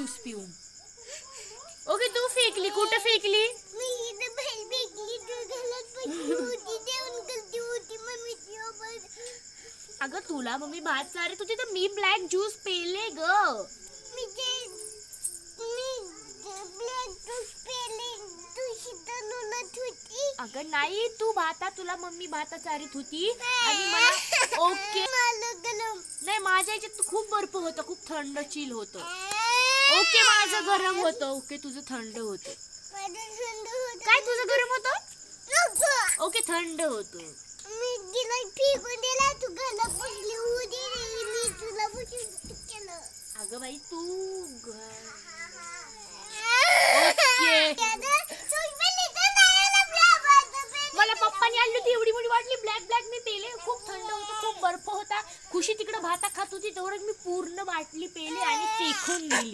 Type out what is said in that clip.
Juice पिऊन. Okay तू फेकली, कुठं फेकली? अगं तुला मम्मी भात चारत होती तर मी ब्लॅक ज्यूस पेले ग. अगं नाही, तू तुला मम्मी भाता चारीत होती आणि मला ओके नाही माझ्या याच्यात खूप बर्फ होता, खूप थंड चिल होतं. ओके माझं गरम होतं. ओके तुझं थंड होतं. काय तुझं गरम होतं? ओके थंड होतं. अगं बाई तू ओके मला पप्पानी आणली होती एवढी मोठी वाटली ब्लॅक ब्लॅक मी पेले. खूप थंड होतं, खूप बर्फ होता. खुशी तिकडे भाता खात होती तेवढं मी पूर्ण बाटली पेले आणि फेकून दिली.